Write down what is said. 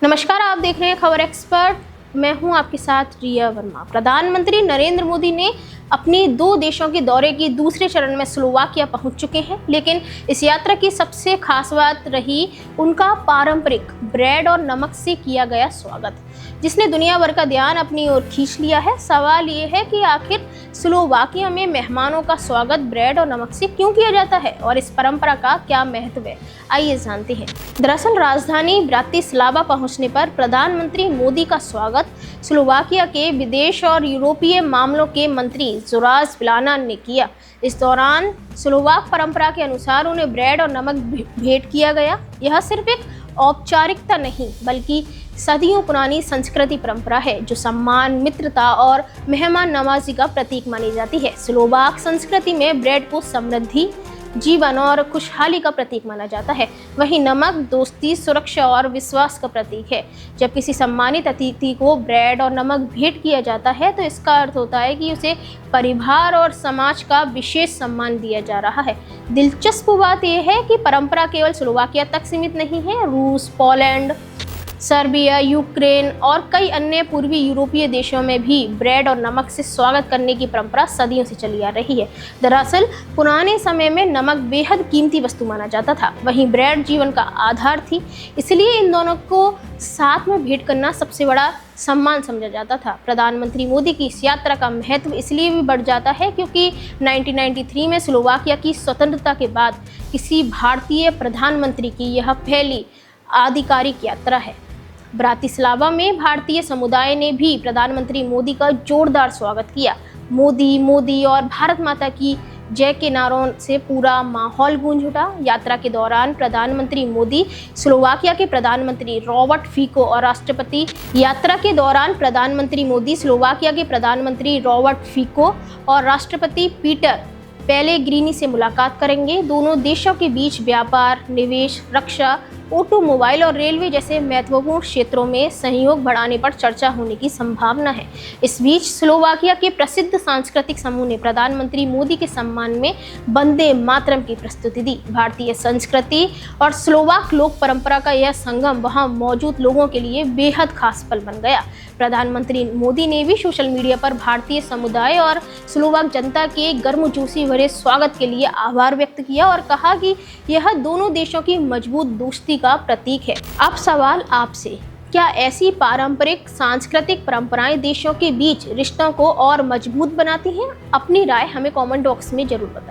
नमस्कार, आप देख रहे हैं खबर एक्सपर्ट। मैं हूं आपके साथ रिया वर्मा। प्रधानमंत्री नरेंद्र मोदी ने अपनी 2 देशों के दौरे की दूसरे चरण में स्लोवाकिया पहुंच चुके हैं, लेकिन इस यात्रा की सबसे खास बात रही उनका पारंपरिक ब्रेड और नमक से किया गया स्वागत, जिसने दुनिया भर का ध्यान अपनी ओर खींच लिया है। सवाल ये है कि आखिर स्लोवाकिया में मेहमानों का स्वागत ब्रेड और नमक से क्यों किया जाता है और इस परंपरा का क्या महत्व है, आइए जानते हैं। दरअसल राजधानी ब्रातिस्लावा पहुंचने पर प्रधानमंत्री मोदी का स्वागत स्लोवाकिया के विदेश और यूरोपीय मामलों के मंत्री जोराज मिलाना ने किया। इस दौरान स्लोवाक परंपरा के अनुसार उन्हें ब्रेड और नमक भेंट किया गया। यह सिर्फ एक औपचारिकता नहीं बल्कि सदियों पुरानी संस्कृति परंपरा है, जो सम्मान, मित्रता और मेहमान नवाजी का प्रतीक मानी जाती है। स्लोवाक संस्कृति में ब्रेड को समृद्धि, जीवन और खुशहाली का प्रतीक माना जाता है। वहीं नमक दोस्ती, सुरक्षा और विश्वास का प्रतीक है। जब किसी सम्मानित अतिथि को ब्रेड और नमक भेंट किया जाता है तो इसका अर्थ होता है कि उसे परिवार और समाज का विशेष सम्मान दिया जा रहा है। दिलचस्प बात यह है कि परंपरा केवल स्लोवाकिया तक सीमित नहीं है। रूस, पोलैंड, सर्बिया, यूक्रेन और कई अन्य पूर्वी यूरोपीय देशों में भी ब्रेड और नमक से स्वागत करने की परंपरा सदियों से चली आ रही है। दरअसल पुराने समय में नमक बेहद कीमती वस्तु माना जाता था, वहीं ब्रेड जीवन का आधार थी। इसलिए इन दोनों को साथ में भेंट करना सबसे बड़ा सम्मान समझा जाता था। प्रधानमंत्री मोदी की इस यात्रा का महत्व इसलिए भी बढ़ जाता है क्योंकि 1993 में स्लोवाकिया की स्वतंत्रता के बाद किसी भारतीय प्रधानमंत्री की यह पहली आधिकारिक यात्रा है। ब्रातिस्लावा में भारतीय समुदाय ने भी प्रधानमंत्री मोदी का जोरदार स्वागत किया। मोदी मोदी और भारत माता की जय के नारों से पूरा माहौल गूंज उठा। यात्रा के दौरान प्रधानमंत्री मोदी स्लोवाकिया के प्रधानमंत्री रॉबर्ट फीको और राष्ट्रपति पीटर पेलेग्रिनी से मुलाकात करेंगे। दोनों देशों के बीच व्यापार, निवेश, रक्षा, ऑटोमोबाइल और रेलवे जैसे महत्वपूर्ण क्षेत्रों में सहयोग बढ़ाने पर चर्चा होने की संभावना है। इस बीच स्लोवाकिया के प्रसिद्ध सांस्कृतिक समूह ने प्रधानमंत्री मोदी के सम्मान में वंदे मातरम की प्रस्तुति दी। भारतीय संस्कृति और स्लोवाक लोक परंपरा का यह संगम वहां मौजूद लोगों के लिए बेहद खास पल बन गया। प्रधानमंत्री मोदी ने भी सोशल मीडिया पर भारतीय समुदाय और स्लोवाक जनता के गर्मजोशी भरे स्वागत के लिए आभार व्यक्त किया और कहा कि यह दोनों देशों की मजबूत दोस्ती का प्रतीक है। अब सवाल आपसे, क्या ऐसी पारंपरिक सांस्कृतिक परंपराएं देशों के बीच रिश्तों को और मजबूत बनाती हैं? अपनी राय हमें कमेंट बॉक्स में जरूर बताएं।